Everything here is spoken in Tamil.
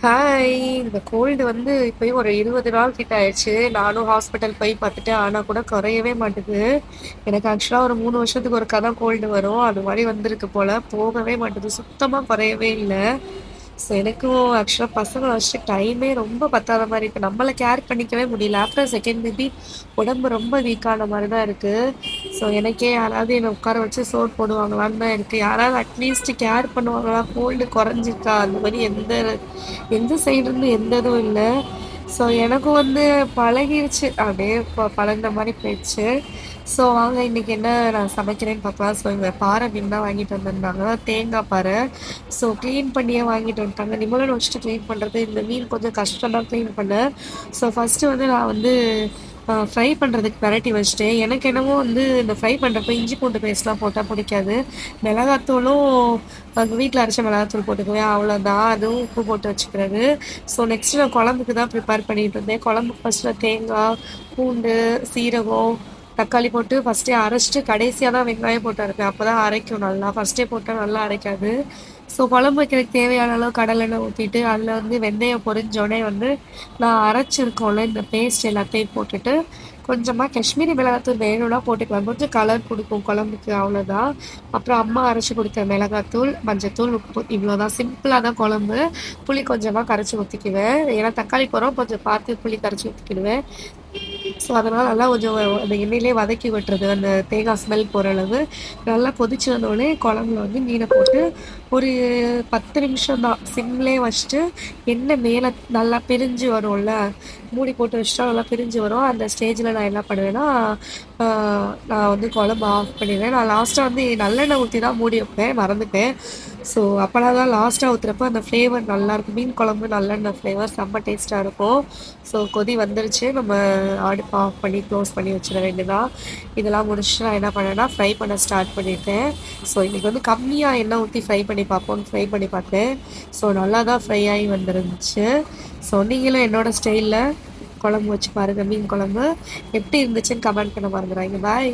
ஹாய். இந்த கோல்டு வந்து இப்பயும் ஒரு 20 நாள் கிட்ட ஆயிடுச்சு. நானும் ஹாஸ்பிட்டல் போய் பார்த்துட்டேன். ஆனா கூட குறையவே மாட்டுது. எனக்கு ஆக்சுவலா ஒரு 3 வருஷத்துக்கு ஒருக்கா தான் கோல்டு வரும். அது மாரி வந்திருக்கு போல. போகவே மாட்டுது. சுத்தமா குறையவே இல்ல. ஸோ எனக்கும் ஆக்சுவலா பசங்கள வச்சுட்டு டைமே ரொம்ப பத்தாத மாரி இருக்கு. நம்மள கேர் பண்ணிக்கவே முடியல. ஆஃப்டர் செகண்ட் பேபி உடம்பு ரொம்ப வீக்கான மாரி தான் இருக்கு. ஸோ எனக்கே யாராவது என்ன உட்கார வச்சு சோறு போடுவாங்களான்னு தான் இருக்கு. யாராவது அட்லீஸ்ட் கேர் பண்ணுவாங்களா? கோல்டு குறைஞ்சிருக்கா? அந்த மாரி எந்த எந்த சைடுன்னு எந்த இதுவும் இல்ல. ஸோ எனக்கும் வந்து பழகிருச்சு. அப்படியே பழகுன மாரி போயிடுச்சு. ஸோ வாங்க இன்னைக்கு என்ன நான் சமைக்கிறேன்னு பார்க்கலாம். ஸோ இங்க பாறை மீன் தான் வாங்கிட்டு வந்திருந்தாங்க. தேங்காய் பாறை. ஸோ க்ளீன் பண்ணியே வாங்கிட்டு வந்துட்டாங்க. நிம்மளன் வச்சுட்டு க்ளீன் பண்ணுறது இந்த மீன் கொஞ்சம் கஷ்டம் தான் க்ளீன் பண்ண. ஸோ ஃபஸ்ட்டு வந்து நான் வந்து ஃப்ரை பண்ணுறதுக்கு பெரட்டி வச்சுட்டேன். எனக்கு என்னவோ வந்து இந்த ஃப்ரை பண்ணுறப்ப இஞ்சி பூண்டு பேஸ்ட்லாம் போட்டால் பிடிக்காது. மிளகாத்தூளும் வீட்டில் அரைச்ச மிளகாத்தூள் போட்டுக்குவேன், அவ்வளோதான். அதுவும் உப்பு போட்டு வச்சுக்கிறது. ஸோ நெக்ஸ்ட்டு நான் குழம்புக்கு தான் ப்ரிப்பேர் பண்ணிட்டு இருந்தேன். குழம்புக்கு ஃபஸ்ட்டு தேங்காய், பூண்டு, சீரகம், தக்காளி போட்டு ஃபஸ்ட்டே அரைச்சிட்டு கடைசியாக தான் வெங்காயம் போட்டு அரைப்பேன். அப்போ தான் அரைக்கும் நல்லா. ஃபஸ்ட்டே போட்டால் நல்லா அரைக்காது. ஸோ குழம்பு வைக்கிறதுக்கு தேவையான அளவு கடலெண்ணெய் ஊற்றிட்டு அதில் வந்து வெந்தயம் பொரிஞ்சோடனே வந்து நான் அரைச்சிருக்கோம்ல இந்த பேஸ்ட் எல்லாத்தையும் போட்டுட்டு கொஞ்சமாக காஷ்மீரி மிளகாத்தூள் வேணும்னா போட்டுக்கலாம். கொஞ்சம் கலர் கொடுக்கும் குழம்புக்கு, அவ்வளோதான். அப்புறம் அம்மா அரைச்சி கொடுத்த மிளகாத்தூள், மஞ்சத்தூள், உப்பு, இவ்வளோதான். சிம்பிளாக தான் குழம்பு. புளி கொஞ்சமாக கரைச்சி ஊற்றிக்குவேன். ஏன்னா தக்காளி போகிறோம், கொஞ்சம் பார்த்து புளி கரைச்சி ஊற்றிக்கிடுவேன். ஸோ அதனால் நல்லா கொஞ்சம் அந்த எண்ணெயிலே வதக்கி விட்டுறது, அந்த தேங்காய் ஸ்மெல் போகிற அளவு. நல்லா கொதிச்சு வந்தோடனே குழம்புல வந்து மீனை போட்டு ஒரு 10 நிமிஷம் தான் சிம்லேயே வச்சுட்டு எண்ணெய் மேலே நல்லா பிரிஞ்சு வரும்ல, மூடி போட்டு வச்சுட்டா நல்லா பிரிஞ்சு வரும். அந்த ஸ்டேஜில் நான் என்ன பண்ணுவேன்னா நான் வந்து குழம்பு ஆஃப் பண்ணிடுவேன். நான் லாஸ்ட்டாக வந்து நல்லெண்ணெய் ஊற்றி தான் மூடி வைப்பேன், மறந்துட்டேன். ஸோ அப்போனா தான் லாஸ்ட்டாக ஊற்றுறப்ப அந்த ஃப்ளேவர் நல்லாயிருக்கும். மீன் குழம்பு நல்லெண்ணெய் ஃப்ளேவர் செம்ம டேஸ்ட்டாக இருக்கும். ஸோ கொதி வந்துருச்சு. நம்ம அடுப்பு ஆஃப் பண்ணி க்ளோஸ் பண்ணி வச்சிட வேண்டியதான். இதெல்லாம் முடிச்சுட்டு நான் என்ன பண்ணேன்னா ஃப்ரை பண்ண ஸ்டார்ட் பண்ணிட்டேன். ஸோ இன்றைக்கி வந்து கம்மியாக எண்ணெய் ஊற்றி ஃப்ரை பண்ணி பார்ப்போம்னு ஃப்ரை பண்ணி பார்த்தேன். ஸோ நல்லா தான் ஃப்ரை ஆகி வந்துருந்துச்சு. ஸோ நீங்களும் என்னோடய ஸ்டைலில் குழம்பு வச்சு பாருங்கள். மீன் குழம்பு எப்படி இருந்துச்சுன்னு கமெண்ட் பண்ண மறந்துடாதீங்க. பாய்.